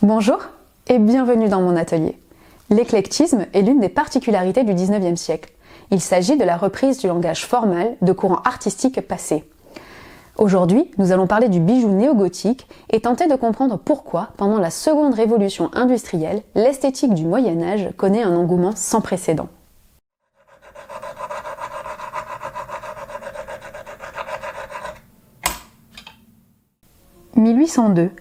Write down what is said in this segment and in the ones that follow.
Bonjour et bienvenue dans mon atelier. L'éclectisme est l'une des particularités du XIXe siècle. Il s'agit de la reprise du langage formal de courants artistiques passés. Aujourd'hui, nous allons parler du bijou néo-gothique et tenter de comprendre pourquoi, pendant la seconde révolution industrielle, l'esthétique du Moyen-Âge connaît un engouement sans précédent. « 1802.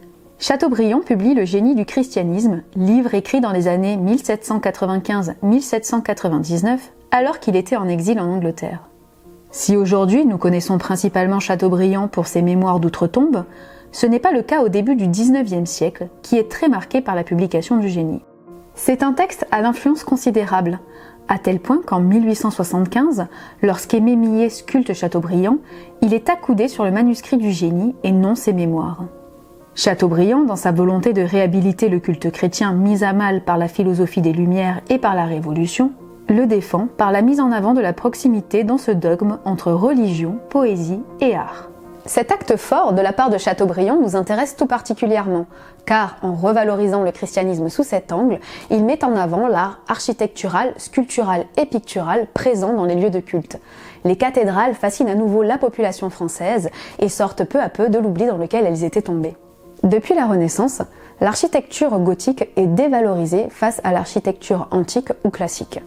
Chateaubriand publie Le génie du christianisme, livre écrit dans les années 1795-1799, alors qu'il était en exil en Angleterre. Si aujourd'hui nous connaissons principalement Chateaubriand pour ses mémoires d'outre-tombe, ce n'est pas le cas au début du XIXe siècle, qui est très marqué par la publication du génie. C'est un texte à l'influence considérable, à tel point qu'en 1875, lorsqu'Aimé Millet sculpte Chateaubriand, il est accoudé sur le manuscrit du génie et non ses mémoires. Chateaubriand, dans sa volonté de réhabiliter le culte chrétien mis à mal par la philosophie des Lumières et par la Révolution, le défend par la mise en avant de la proximité dans ce dogme entre religion, poésie et art. Cet acte fort de la part de Chateaubriand nous intéresse tout particulièrement, car en revalorisant le christianisme sous cet angle, il met en avant l'art architectural, sculptural et pictural présent dans les lieux de culte. Les cathédrales fascinent à nouveau la population française et sortent peu à peu de l'oubli dans lequel elles étaient tombées. Depuis la Renaissance, l'architecture gothique est dévalorisée face à l'architecture antique ou classique.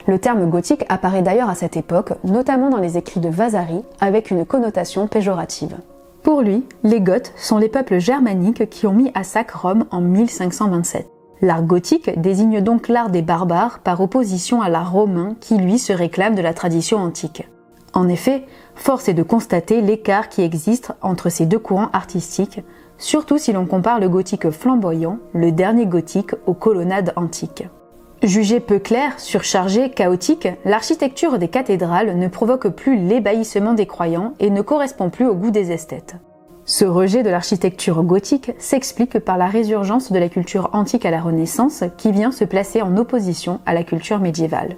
Le terme gothique apparaît d'ailleurs à cette époque, notamment dans les écrits de Vasari, avec une connotation péjorative. Pour lui, les Goths sont les peuples germaniques qui ont mis à sac Rome en 1527. L'art gothique désigne donc l'art des barbares par opposition à l'art romain qui, lui, se réclame de la tradition antique. En effet, force est de constater l'écart qui existe entre ces deux courants artistiques, surtout si l'on compare le gothique flamboyant, le dernier gothique, aux colonnades antiques. Jugée peu claire, surchargée, chaotique, l'architecture des cathédrales ne provoque plus l'ébahissement des croyants et ne correspond plus au goût des esthètes. Ce rejet de l'architecture gothique s'explique par la résurgence de la culture antique à la Renaissance qui vient se placer en opposition à la culture médiévale.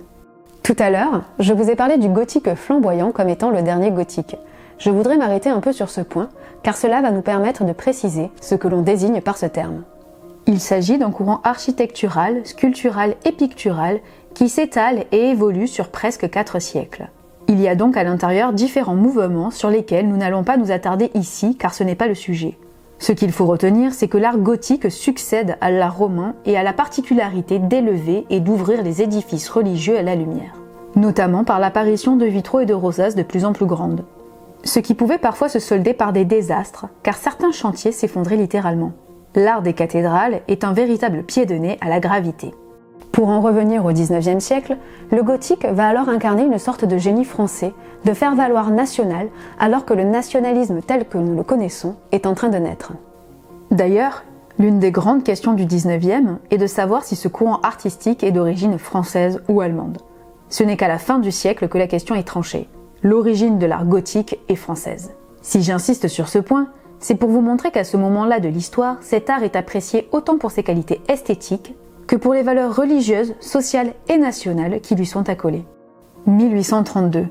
Tout à l'heure, je vous ai parlé du gothique flamboyant comme étant le dernier gothique. Je voudrais m'arrêter un peu sur ce point, car cela va nous permettre de préciser ce que l'on désigne par ce terme. Il s'agit d'un courant architectural, sculptural et pictural qui s'étale et évolue sur presque 4 siècles. Il y a donc à l'intérieur différents mouvements sur lesquels nous n'allons pas nous attarder ici car ce n'est pas le sujet. Ce qu'il faut retenir, c'est que l'art gothique succède à l'art romain et a la particularité d'élever et d'ouvrir les édifices religieux à la lumière, notamment par l'apparition de vitraux et de rosaces de plus en plus grandes. Ce qui pouvait parfois se solder par des désastres, car certains chantiers s'effondraient littéralement. L'art des cathédrales est un véritable pied de nez à la gravité. Pour en revenir au XIXe siècle, le gothique va alors incarner une sorte de génie français, de faire-valoir national, alors que le nationalisme tel que nous le connaissons est en train de naître. D'ailleurs, l'une des grandes questions du XIXe est de savoir si ce courant artistique est d'origine française ou allemande. Ce n'est qu'à la fin du siècle que la question est tranchée. L'origine de l'art gothique est française. Si j'insiste sur ce point, c'est pour vous montrer qu'à ce moment-là de l'histoire, cet art est apprécié autant pour ses qualités esthétiques que pour les valeurs religieuses, sociales et nationales qui lui sont accolées. 1832.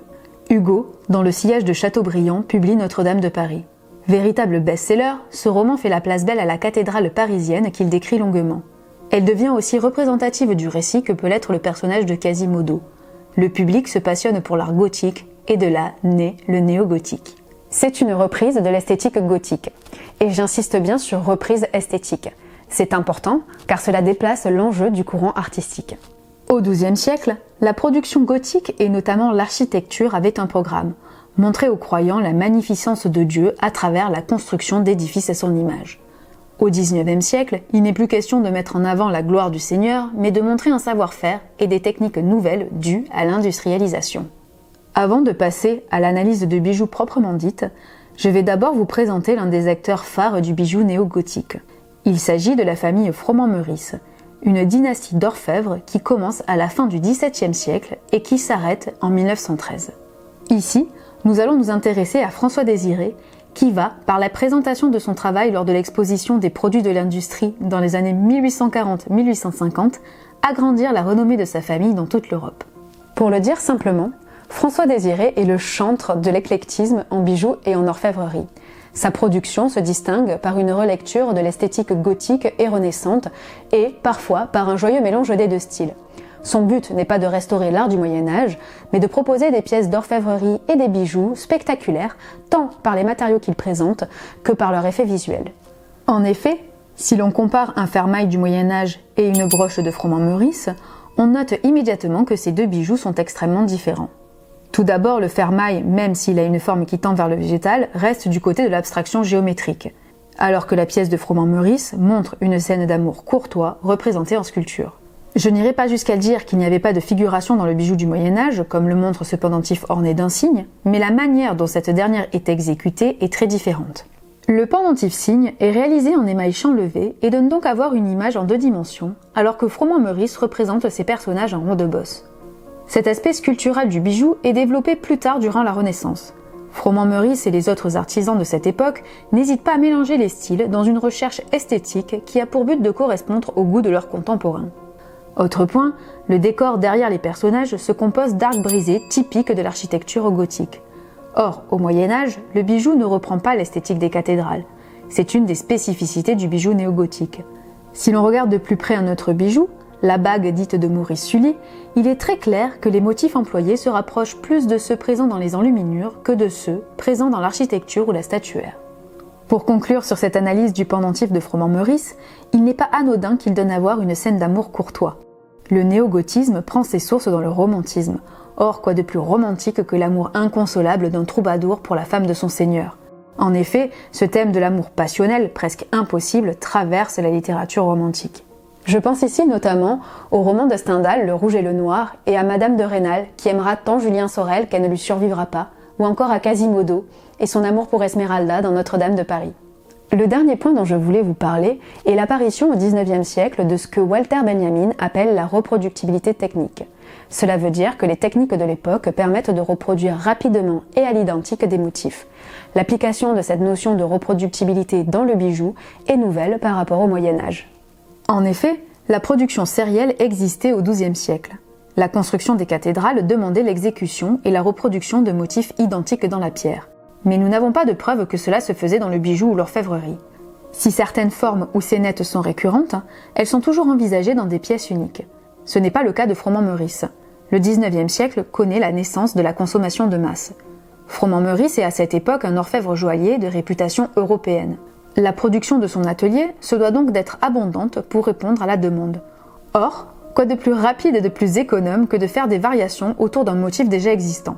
Hugo, dans Le sillage de Chateaubriand, publie Notre-Dame de Paris. Véritable best-seller, ce roman fait la place belle à la cathédrale parisienne qu'il décrit longuement. Elle devient aussi représentative du récit que peut l'être le personnage de Quasimodo. Le public se passionne pour l'art gothique et de là naît le néo-gothique. C'est une reprise de l'esthétique gothique. Et j'insiste bien sur reprise esthétique. C'est important car cela déplace l'enjeu du courant artistique. Au XIIe siècle, la production gothique et notamment l'architecture avait un programme, montrer aux croyants la magnificence de Dieu à travers la construction d'édifices à son image. Au XIXe siècle, il n'est plus question de mettre en avant la gloire du Seigneur, mais de montrer un savoir-faire et des techniques nouvelles dues à l'industrialisation. Avant de passer à l'analyse de bijoux proprement dite, je vais d'abord vous présenter l'un des acteurs phares du bijou néo-gothique. Il s'agit de la famille Froment-Meurice, une dynastie d'orfèvres qui commence à la fin du XVIIe siècle et qui s'arrête en 1913. Ici, nous allons nous intéresser à François Désiré, qui va, par la présentation de son travail lors de l'exposition des produits de l'industrie dans les années 1840-1850, agrandir la renommée de sa famille dans toute l'Europe. Pour le dire simplement, François Désiré est le chantre de l'éclectisme en bijoux et en orfèvrerie. Sa production se distingue par une relecture de l'esthétique gothique et renaissante et, parfois, par un joyeux mélange des deux styles. Son but n'est pas de restaurer l'art du Moyen-Âge, mais de proposer des pièces d'orfèvrerie et des bijoux spectaculaires, tant par les matériaux qu'ils présentent que par leur effet visuel. En effet, si l'on compare un fermail du Moyen-Âge et une broche de Froment-Meurice, on note immédiatement que ces deux bijoux sont extrêmement différents. Tout d'abord, le fermail, même s'il a une forme qui tend vers le végétal, reste du côté de l'abstraction géométrique, alors que la pièce de Froment-Meurice montre une scène d'amour courtois représentée en sculpture. Je n'irai pas jusqu'à dire qu'il n'y avait pas de figuration dans le bijou du Moyen-Âge, comme le montre ce pendentif orné d'un cygne, mais la manière dont cette dernière est exécutée est très différente. Le pendentif cygne est réalisé en émail chanlevé et donne donc à voir une image en 2 dimensions, alors que Froment-Meurice représente ses personnages en rond de bosse. Cet aspect sculptural du bijou est développé plus tard durant la Renaissance. Froment-Meurice et les autres artisans de cette époque n'hésitent pas à mélanger les styles dans une recherche esthétique qui a pour but de correspondre au goût de leurs contemporains. Autre point, le décor derrière les personnages se compose d'arcs brisés typiques de l'architecture gothique. Or, au Moyen-Âge, le bijou ne reprend pas l'esthétique des cathédrales. C'est une des spécificités du bijou néo-gothique. Si l'on regarde de plus près un autre bijou, la bague dite de Maurice Sully, il est très clair que les motifs employés se rapprochent plus de ceux présents dans les enluminures que de ceux présents dans l'architecture ou la statuaire. Pour conclure sur cette analyse du pendentif de Froment-Meurice, il n'est pas anodin qu'il donne à voir une scène d'amour courtois. Le néo-gothisme prend ses sources dans le romantisme. Or, quoi de plus romantique que l'amour inconsolable d'un troubadour pour la femme de son seigneur? En effet, ce thème de l'amour passionnel, presque impossible, traverse la littérature romantique. Je pense ici notamment au roman de Stendhal, Le Rouge et le Noir, et à Madame de Rênal, qui aimera tant Julien Sorel qu'elle ne lui survivra pas, ou encore à Quasimodo et son amour pour Esmeralda dans Notre-Dame de Paris. Le dernier point dont je voulais vous parler est l'apparition au XIXe siècle de ce que Walter Benjamin appelle la reproductibilité technique. Cela veut dire que les techniques de l'époque permettent de reproduire rapidement et à l'identique des motifs. L'application de cette notion de reproductibilité dans le bijou est nouvelle par rapport au Moyen-Âge. En effet, la production sérielle existait au XIIe siècle. La construction des cathédrales demandait l'exécution et la reproduction de motifs identiques dans la pierre. Mais nous n'avons pas de preuve que cela se faisait dans le bijou ou l'orfèvrerie. Si certaines formes ou scénettes sont récurrentes, elles sont toujours envisagées dans des pièces uniques. Ce n'est pas le cas de Froment-Meurice. Le XIXe siècle connaît la naissance de la consommation de masse. Froment-Meurice est à cette époque un orfèvre joaillier de réputation européenne. La production de son atelier se doit donc d'être abondante pour répondre à la demande. Or, quoi de plus rapide et de plus économe que de faire des variations autour d'un motif déjà existant?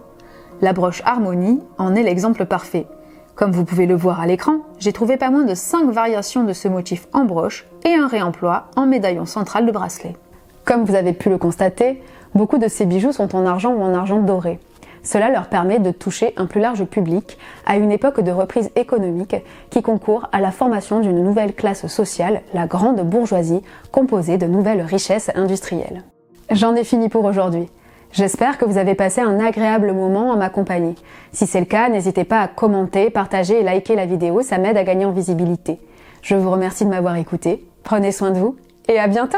La broche Harmonie en est l'exemple parfait. Comme vous pouvez le voir à l'écran, j'ai trouvé pas moins de 5 variations de ce motif en broche et un réemploi en médaillon central de bracelet. Comme vous avez pu le constater, beaucoup de ces bijoux sont en argent ou en argent doré. Cela leur permet de toucher un plus large public à une époque de reprise économique qui concourt à la formation d'une nouvelle classe sociale, la grande bourgeoisie, composée de nouvelles richesses industrielles. J'en ai fini pour aujourd'hui. J'espère que vous avez passé un agréable moment en ma compagnie. Si c'est le cas, n'hésitez pas à commenter, partager et liker la vidéo, ça m'aide à gagner en visibilité. Je vous remercie de m'avoir écouté, prenez soin de vous et à bientôt!